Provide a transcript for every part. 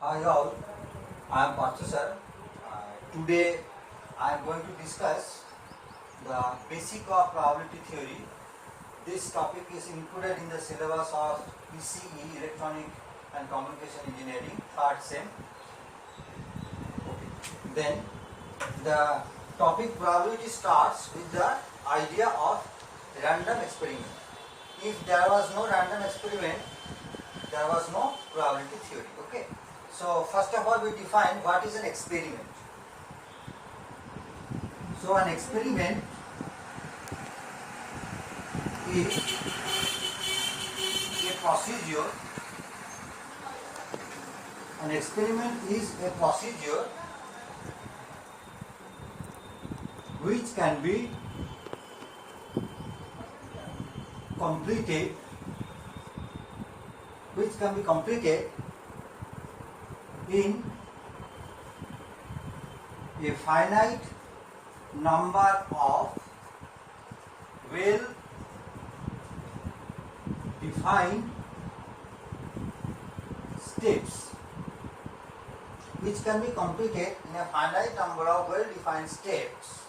Hi all, I am Partha sir. Today I am going to discuss the basic of probability theory. This topic is included in the syllabus of ECE, Electronic and Communication Engineering, third sem. Then the topic probability starts with the idea of random experiment. If there was no random experiment, there was no probability theory. Okay. So first of all we define what is an experiment. So an experiment is a procedure. An experiment is a procedure which can be completed in a finite number of well defined steps, which can be completed in a finite number of well defined steps,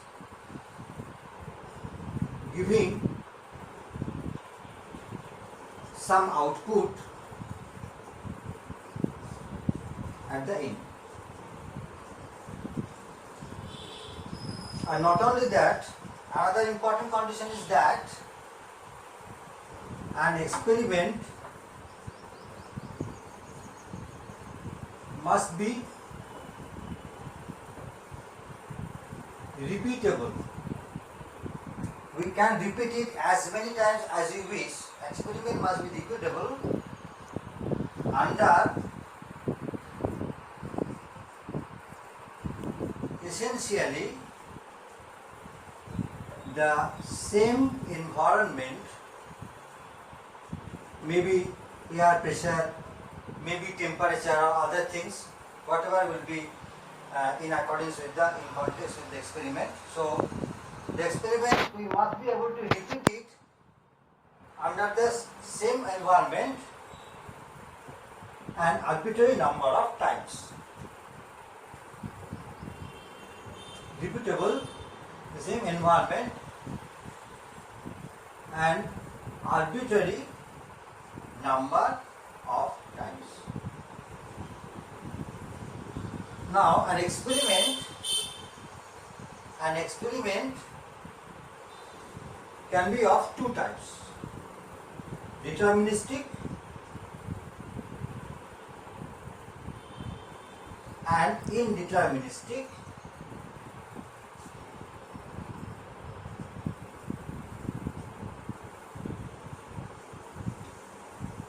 giving some output at the end. And not only that, another important condition is that an experiment must be repeatable. We can repeat it as many times as we wish. Experiment must be repeatable under essentially the same environment, maybe air pressure, maybe temperature or other things, whatever will be in accordance with the experiment. So the experiment we must be able to repeat it under the same environment an arbitrary number of times. Repeatable, the same environment and arbitrary number of times. Now an experiment can be of two types: deterministic and indeterministic.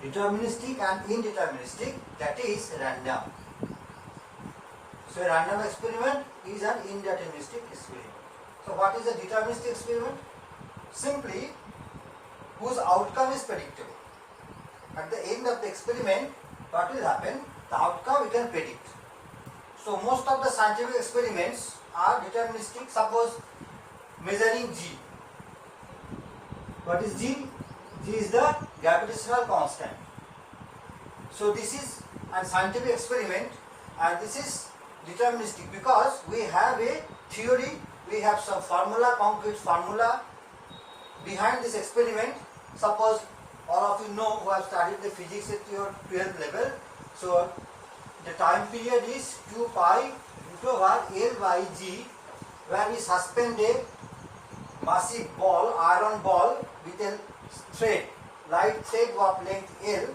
Deterministic and indeterministic, that is random. So a random experiment is an indeterministic experiment. So what is a deterministic experiment? Simply whose outcome is predictable. At the end of the experiment, what will happen? The outcome we can predict. So most of the scientific experiments are deterministic. Suppose measuring G. What is G? G is the gravitational constant. So this is a scientific experiment and this is deterministic because we have a theory, we have some formula, concrete formula behind this experiment. Suppose all of you know who have studied the physics at your 12th level. So the time period is 2 pi root over L by G, where we suspend a massive ball, iron ball with a thread, light thread of length L,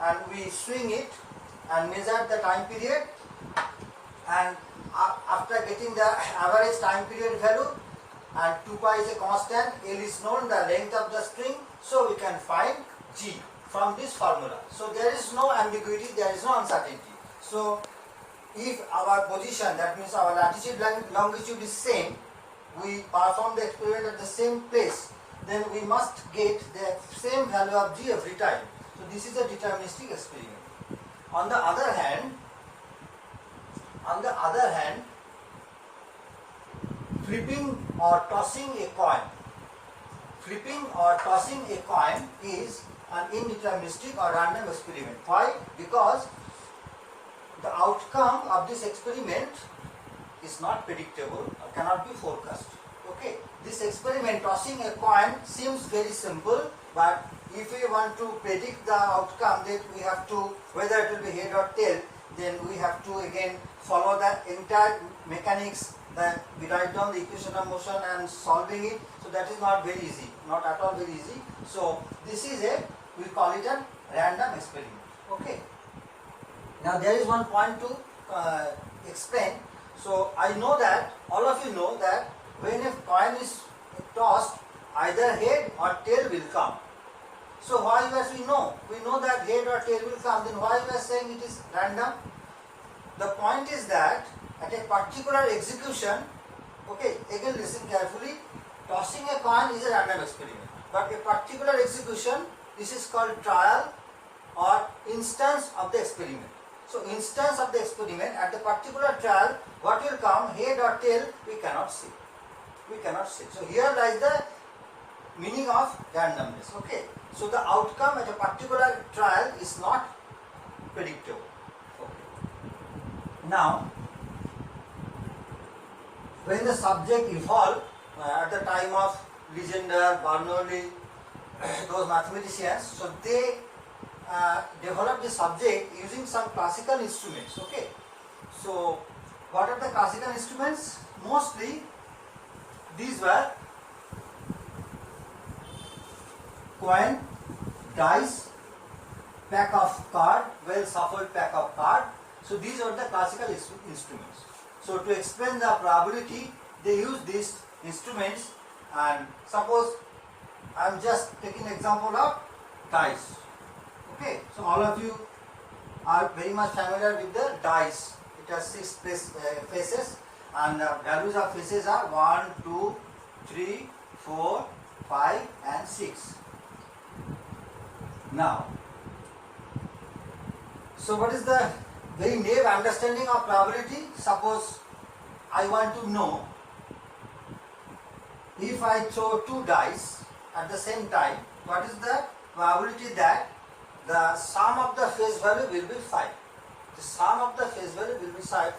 and we swing it and measure the time period, and after getting the average time period value, and 2 pi is a constant, L is known, the length of the string, so we can find G from this formula. So there is no ambiguity, there is no uncertainty. So if our position, that means our latitude longitude is same, we perform the experiment at the same place, then we must get the same value of G every time. So this is a deterministic experiment. On the other hand, flipping or tossing a coin is an indeterministic or random experiment. Why? Because the outcome of this experiment is not predictable or cannot be forecast. Okay, this experiment, tossing a coin, seems very simple, but if we want to predict the outcome, then we have to, whether it will be head or tail, then we have to again follow the entire mechanics, that we write down the equation of motion and solving it. So that is not very easy, not at all very easy. So this is we call it a random experiment. Okay. Now there is one point to explain. So I know that, all of you know that when a coin is tossed, either head or tail will come. So why as we know that head or tail will come, then why we are saying it is random? The point is that at a particular execution, okay, again listen carefully, tossing a coin is a random experiment. But a particular execution, this is called trial or instance of the experiment. So instance of the experiment, at the particular trial, what will come, head or tail, we cannot see. We cannot see. So here lies the meaning of randomness. Okay. So the outcome at a particular trial is not predictable. Okay. Now, when the subject evolved at the time of Legendre, Bernoulli, those mathematicians, so they developed the subject using some classical instruments. Okay. So what are the classical instruments? Mostly these were coin, dice, pack of card, well shuffled pack of card. So these are the classical instruments. So to explain the probability, they use these instruments, and suppose I am just taking example of dice. Okay, so all of you are very much familiar with the dice. It has 6 faces, and the values of faces are 1, 2, 3, 4, 5 and 6. Now, so what is the very naive understanding of probability? Suppose I want to know, if I throw 2 dice at the same time, what is the probability that the sum of the face value will be 5. The sum of the face value will be 5.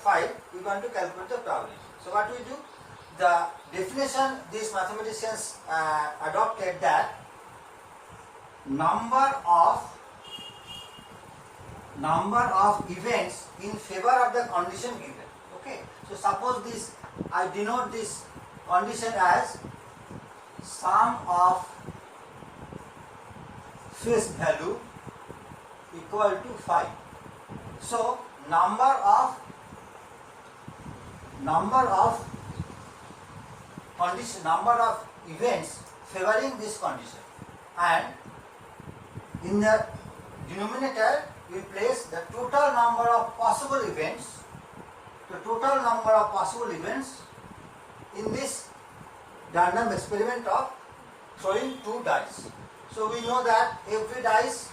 We want to calculate the probability. So what we do? The definition these mathematicians adopted, that number of events in favor of the condition given. Okay. So suppose this, I denote this condition as sum of face value equal to 5. So number of events favoring this condition, and in the denominator we place the total number of possible events. The total number of possible events in this random experiment of throwing 2 dice. So we know that every dice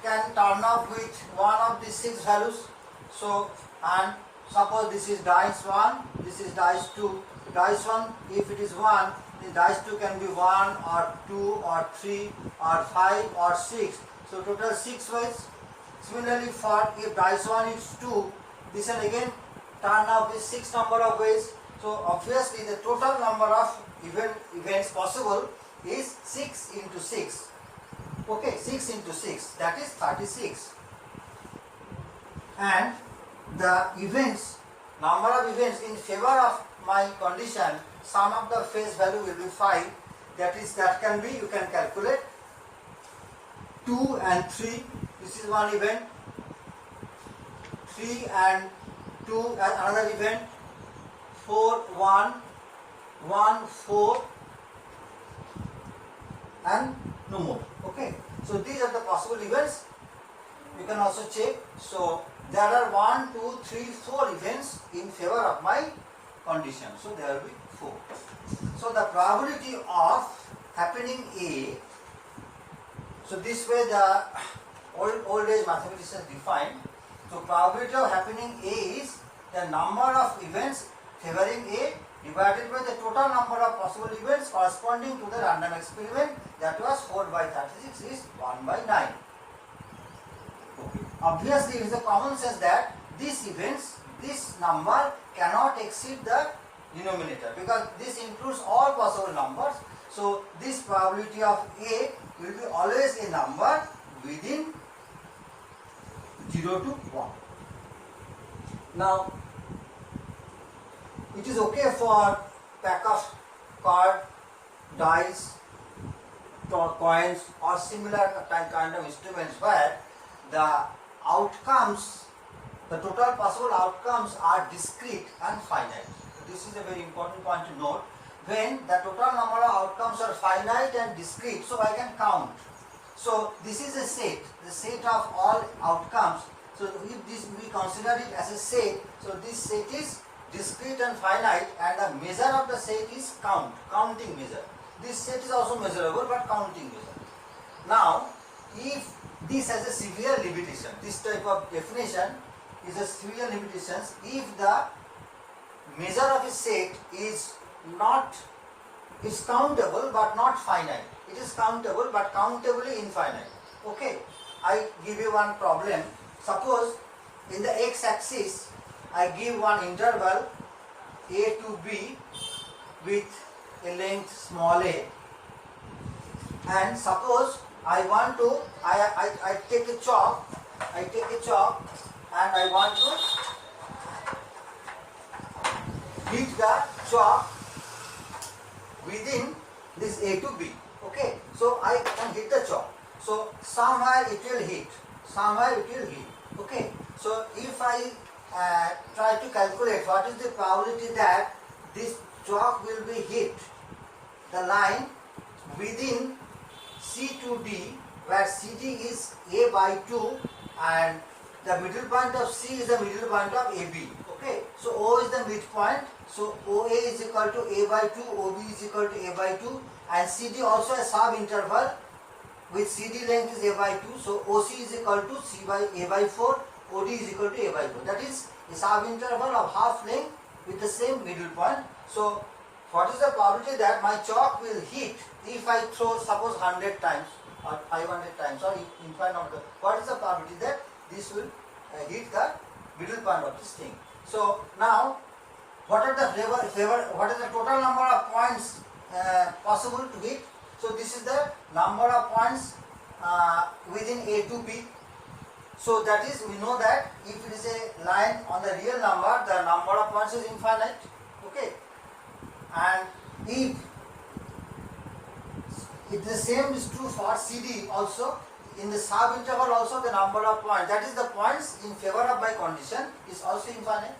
can turn up with one of these 6 values. So, and suppose this is dice 1, this is dice 2. Dice 1, if it is 1, the dice 2 can be 1 or 2 or 3 or 5 or 6. So total 6 ways. Similarly, for if dice 1 is 2, this will again turn up with 6 number of ways. So obviously the total number of events possible is 6 into 6. Okay, 6 into 6, that is 36. And the events, number of events in favor of my condition, sum of the face value will be 5. That can be, you can calculate 2 and 3. This is one event. 3 and 2 another event. 4, 1, 1, 4 and no more. Okay. So these are the possible events. You can also check. So there are 1, 2, 3, 4 events in favor of my condition. So there will be 4. So the probability of happening A. So this way the old age mathematicians define. So probability of happening A is the number of events favoring A divided by the total number of possible events corresponding to the random experiment, that was 4 by 36 is 1 by 9. Okay. Obviously it is a common sense that these events, this number cannot exceed the denominator, because this includes all possible numbers. So this probability of A will be always a number within 0 to 1. Now it is okay for pack of card, dice, coins or similar kind of instruments where the outcomes, the total possible outcomes are discrete and finite. This is a very important point to note. When the total number of outcomes are finite and discrete, so I can count. So this is a set, the set of all outcomes. So if this we consider it as a set, so this set is discrete and finite, and the measure of the set is counting measure. This set is also measurable, but counting measure. Now, if this has a severe limitation, this type of definition is a severe limitation. If the measure of a set is countable but not finite. It is countable but countably infinite. Okay, I give you one problem. Suppose in the x-axis I give one interval a to b with a length small a, and suppose I want to, I take a chalk and I want to hit the chalk within this a to b. Okay, so I can hit the chalk. So somewhere it will hit. Okay, so if I try to calculate what is the probability that this chalk will be hit the line within C to D, where CD is a by 2 and the middle point of C is the middle point of AB. Okay, so O is the midpoint, so OA is equal to a by 2, OB is equal to a by 2, and CD also a sub interval with CD length is a by 2, so OC is equal to C by a by 4, OD is equal to a by 4. That is a sub interval of half length with the same middle point. So what is the probability that my chalk will hit if I throw suppose 100 times or 500 times or infinite number? What is the probability that this will hit the middle point of this thing? So now what is the total number of points possible to hit? So this is the number of points within A to B. So that is, we know that if it is a line on the real number, the number of points is infinite. Okay, and if the same is true for CD also, in the sub interval also the number of points, that is the points in favor of my condition, is also infinite.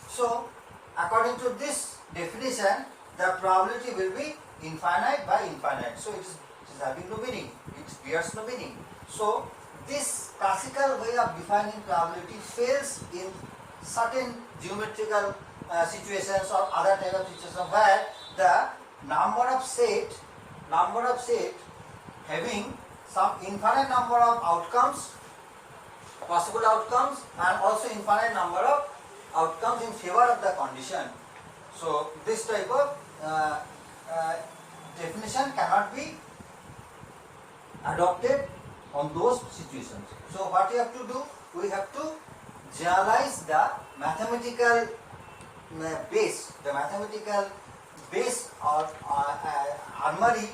So according to this definition, the probability will be infinite by infinite. So it is having no meaning, it bears no meaning. So this classical way of defining probability fails in certain geometrical situations or other type of situations where the number of set having some infinite number of outcomes, possible outcomes, and also infinite number of outcomes in favor of the condition. So this type of definition cannot be adopted on those situations. So what we have to do, we have to generalize the mathematical base or armory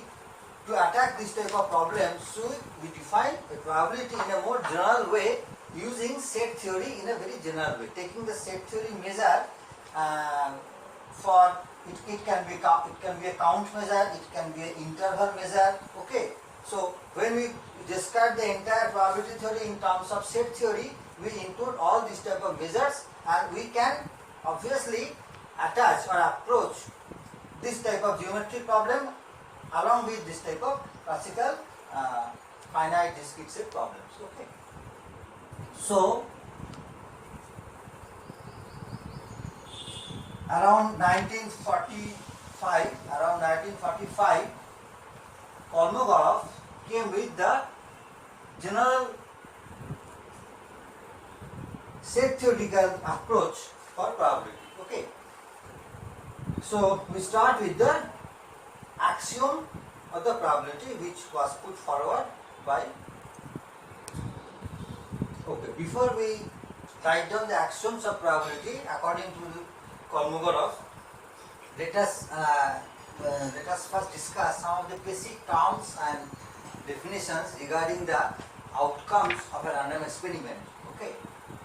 to attack this type of problem. So we define a probability in a more general way using set theory in a very general way, taking the set theory measure for it can be a count measure, it can be an interval measure. Okay, so when we describe the entire probability theory in terms of set theory, we include all these type of measures, and we can obviously attach or approach this type of geometric problem along with this type of classical finite discrete set problems. Okay, so around 1945, Kolmogorov came with the general set theoretical approach for probability. Okay, so we start with the axiom of the probability which was put forward by. Okay, before we write down the axioms of probability according to Kolmogorov. Let us first discuss some of the basic terms and definitions regarding the outcomes of a random experiment. Okay,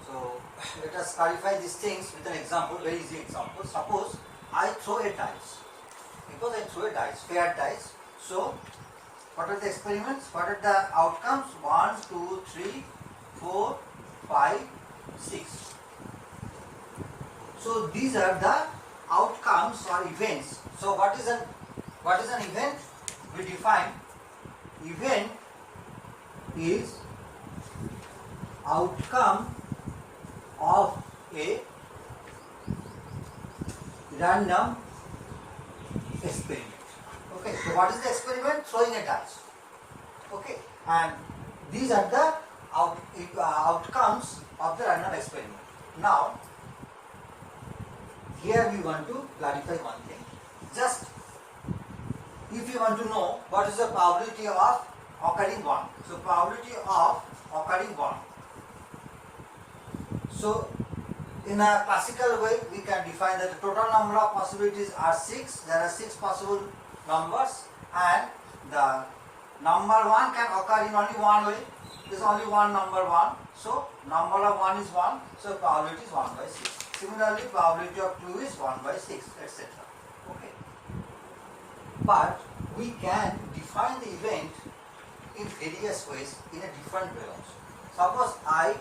so let us clarify these things with an example, very easy example. Suppose I throw a dice. Because I throw a dice, fair dice. So what are the experiments? What are the outcomes? 1, 2, 3, 4, 5, 6. So these are the outcomes or events. So what is an event? We define event is outcome of a random experiment. Okay, so what is the experiment? Throwing a dice. Okay, and these are the outcomes of the random experiment. Now, here we want to clarify one thing. Just if you want to know what is the probability of occurring 1. So, probability of occurring 1. So, in a classical way, we can define that the total number of possibilities are 6. There are 6 possible numbers, and the number 1 can occur in only one way. There is only one number 1. So, number of 1 is 1. So, probability is 1 by 6. Similarly, probability of 2 is 1 by 6, etc. Okay. But we can define the event in various ways in a different way also. Suppose I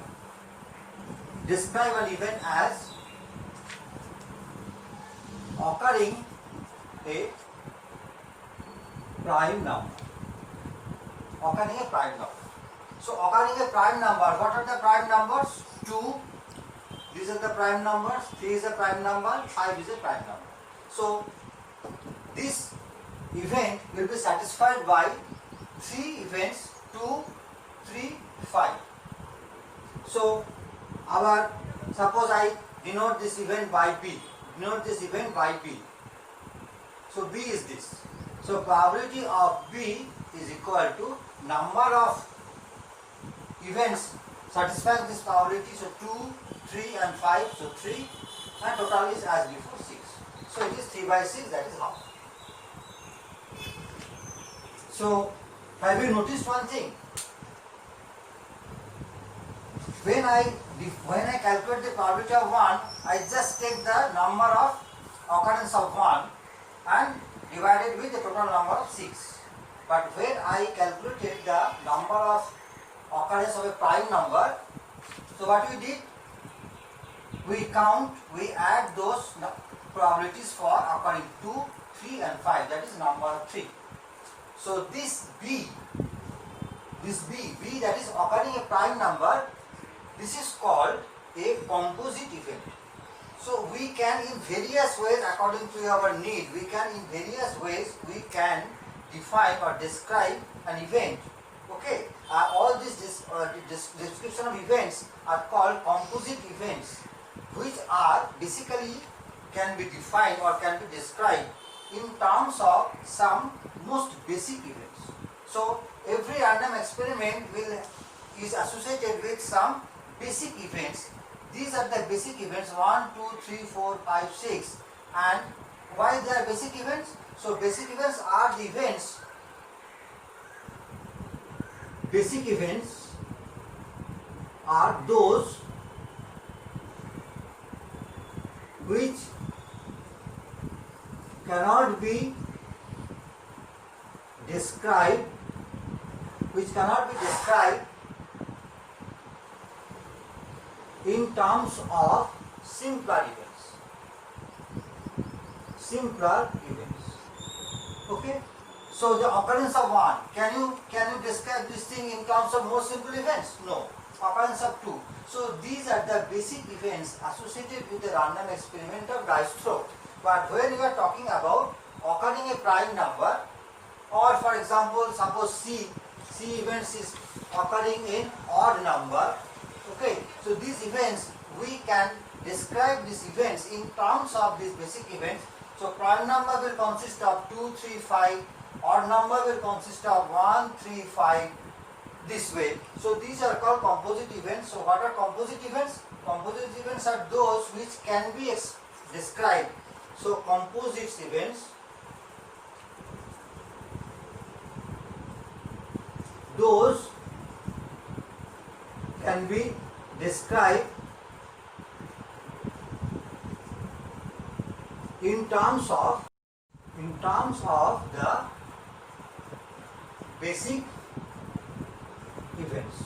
describe an event as occurring a prime number. Occurring a prime number. So occurring a prime number, what are the prime numbers? 2, these are the prime numbers, 3 is a prime number, 5 is a prime number. So this event will be satisfied by 3 events, 2, 3, 5. So suppose I denote this event by B. Denote this event by B. So B is this. So probability of B is equal to number of events satisfying this probability. So 2, 3 and 5. So 3, and total is as before 6. So it is 3 by 6, that is half. So have you noticed one thing? When I calculate the probability of 1, I just take the number of occurrence of 1 and divide it with the total number of 6. But when I calculated the number of occurrence of a prime number, so what we did? We add those probabilities for occurring 2, 3 and 5, that is number 3. So this B that is occurring a prime number, this is called a composite event. So we can in various ways, according to our need, we can define or describe an event. Okay, all these description of events are called composite events, which are basically can be defined or can be described in terms of some most basic events. So every random experiment is associated with some basic events. These are the basic events 1, 2, 3, 4, 5, 6. And why they are basic events? So basic events are the events. Basic events are those which cannot be described, in terms of simpler events. Okay. So the occurrence of 1, can you describe this thing in terms of more simple events? No. Occurrence of 2. So these are the basic events associated with the random experiment of dice throw. But when you are talking about occurring a prime number, or for example, suppose C events is occurring in odd number. Okay, so these events, we can describe these events in terms of these basic events. So prime number will consist of 2, 3, 5. Odd number will consist of 1, 3, 5. This way. So these are called composite events. So what are composite events? Composite events are those which can be described. So composite events, those can be described in terms of the basic events.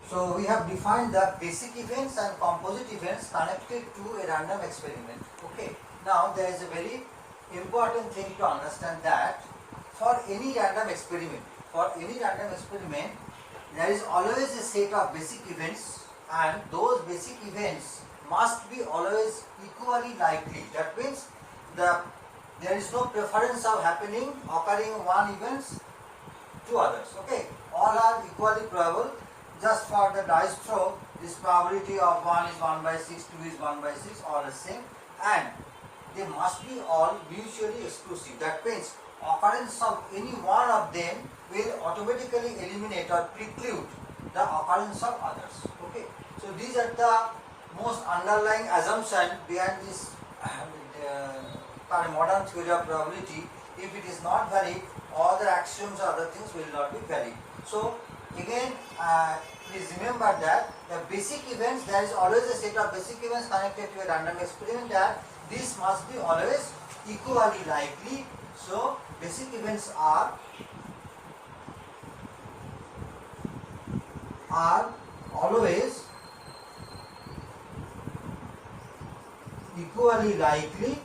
So we have defined the basic events and composite events connected to a random experiment. Okay. Now there is a very important thing to understand, that for any random experiment, there is always a set of basic events, and those basic events must be always equally likely. That means there is no preference of occurring one events to others. Okay, all are equally probable. Just for the dice throw, this probability of 1 is 1 by 6, 2 is 1 by 6, all the same, and they must be all mutually exclusive. That means occurrence of any one of them will automatically eliminate or preclude the occurrence of others. Okay, so these are the most underlying assumption behind this modern theory of probability. If it is not valid, all the axioms or other things will not be valid. So again, please remember that the basic events, there is always a set of basic events connected to a random experiment, that this must be always equally likely. So basic events are always equally likely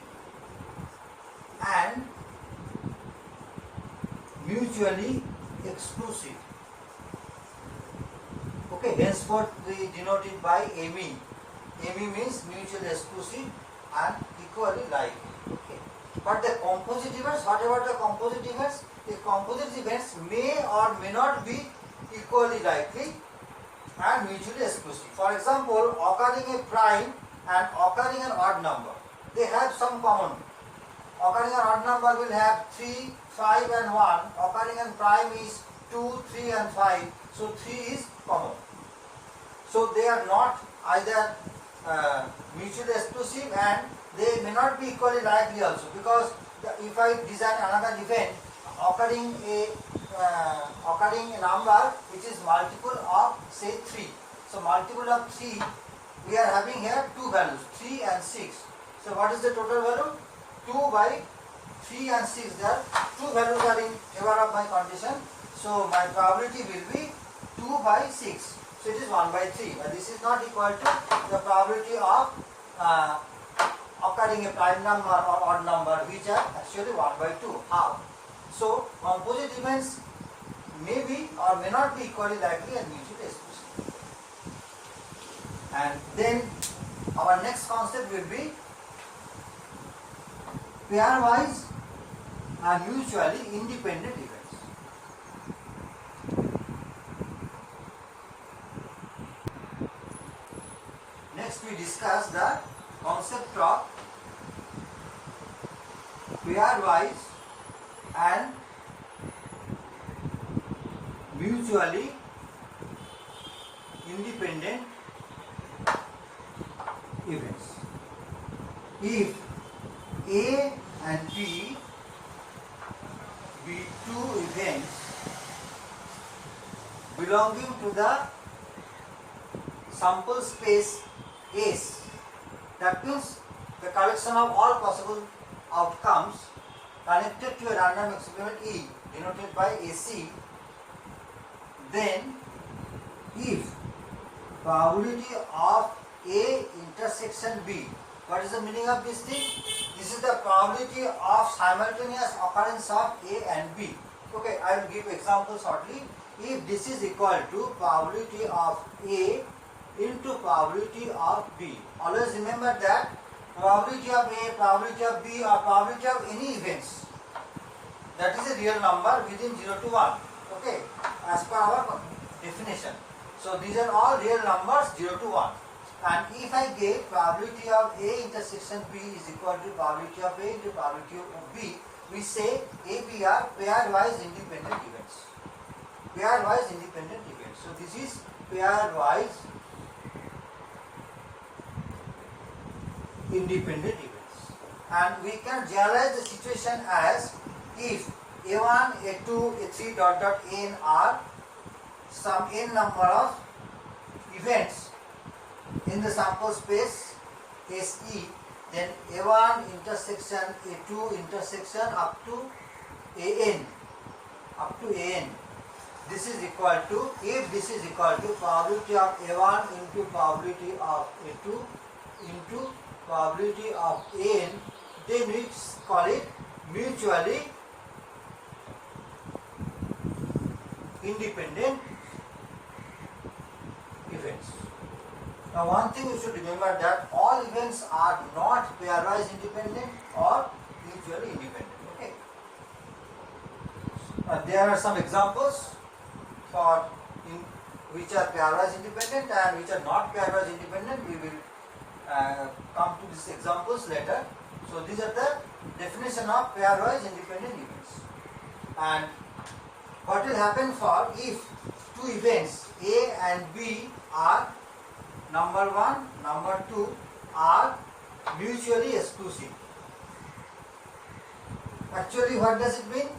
and mutually exclusive. Okay, henceforth we denote it by ME. ME means mutually exclusive and equally likely. Okay. But the composite events, what about the composite events? The composite events may or may not be equally likely and mutually exclusive. For example, occurring a prime and occurring an odd number, they have some common. Occurring an odd number will have 3, 5 and 1. Occurring an prime is 2, 3 and 5. So 3 is common. So they are not either mutually exclusive, and they may not be equally likely also, because if I design another event occurring a number which is multiple of say 3. So multiple of 3, we are having here two values, 3 and 6. So what is the total value? 2 by 3 and 6. There two values are in favor of my condition. So my probability will be 2 by 6. So it is 1 by 3. But this is not equal to the probability of occurring a prime number or odd number, which are actually 1 by 2. How? So composite events may be or may not be equally likely and mutually exclusive. And then our next concept will be pairwise and mutually independent events. Next we discuss the concept of pairwise and mutually independent events. If A and B be two events belonging to the sample space S, that means the collection of all possible outcomes connected to a random experiment E, denoted by AC, then if probability of A intersection B, what is the meaning of this thing? This is the probability of simultaneous occurrence of A and B. Okay, I will give example shortly. If this is equal to probability of A into probability of B, always remember that probability of A, probability of B, or probability of any events, that is a real number within 0 to 1. Okay, as per our definition. So these are all real numbers 0 to 1. And if I get probability of A intersection B is equal to probability of A into probability of B, we say AB are pairwise independent events. Pairwise independent events. So this is pairwise independent events. And we can generalize the situation as if A1, A2, A3 dot dot n are some n number of events in the sample space SE, then A1 intersection A2 intersection up to AN, this is equal to, if this is equal to probability of A1 into probability of A2 into probability of AN, then we call it mutually independent events. Now one thing you should remember, that all events are not pairwise independent or mutually independent. Okay. There are some examples for which are pairwise independent and which are not pairwise independent. We will come to these examples later. So these are the definition of pairwise independent events. And what will happen for if two events A and B are, number 1, number 2 are mutually exclusive. Actually, what does it mean?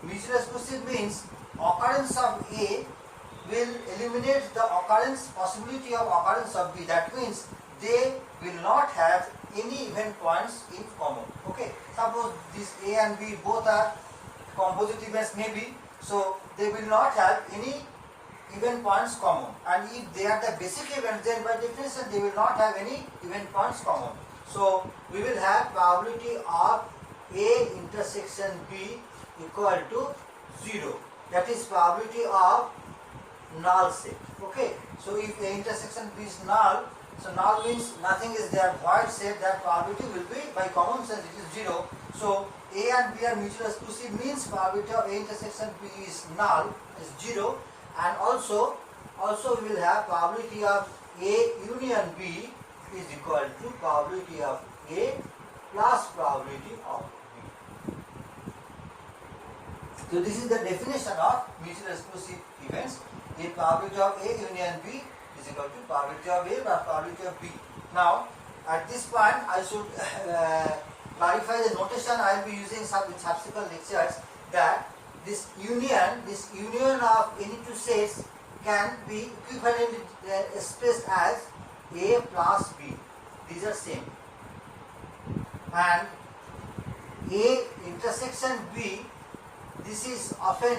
Mutually exclusive means occurrence of A will eliminate the possibility of occurrence of B. That means they will not have any event points in common. Okay. Suppose these A and B both are composite events maybe, so they will not have any event points common, and if they are the basic events, then by definition they will not have any event points common. So we will have probability of A intersection B equal to 0. That is probability of null set. Okay. So if A intersection B is null, so null means nothing is there, void set, that probability will be, by common sense, it is 0. So A and B are mutually exclusive means probability of A intersection B is null, is 0. And also we will have probability of A union B is equal to probability of A plus probability of B. So this is the definition of mutually exclusive events. A probability of A union B is equal to probability of A plus probability of B. Now at this point I should clarify the notation I will be using in subsequent lectures, that this union of any two sets can be equivalently expressed as A plus B. These are same. And A intersection B, this is often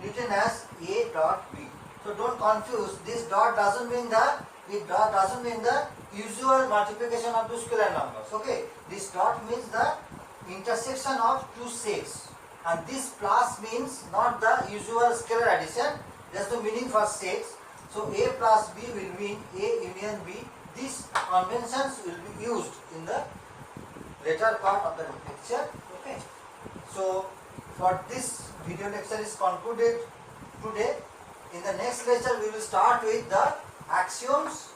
written as A dot B. So don't confuse. This dot doesn't mean the usual multiplication of two scalar numbers. Okay. This dot means the intersection of two sets. And this plus means not the usual scalar addition, that's the meaning for sets. So A plus B will mean A union B. These conventions will be used in the later part of the lecture. Okay. So for this video lecture is concluded today. In the next lecture we will start with the axioms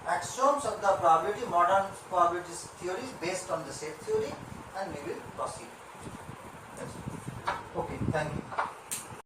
of the probability, modern probability theory based on the set theory, and we will proceed. Okay, thank you.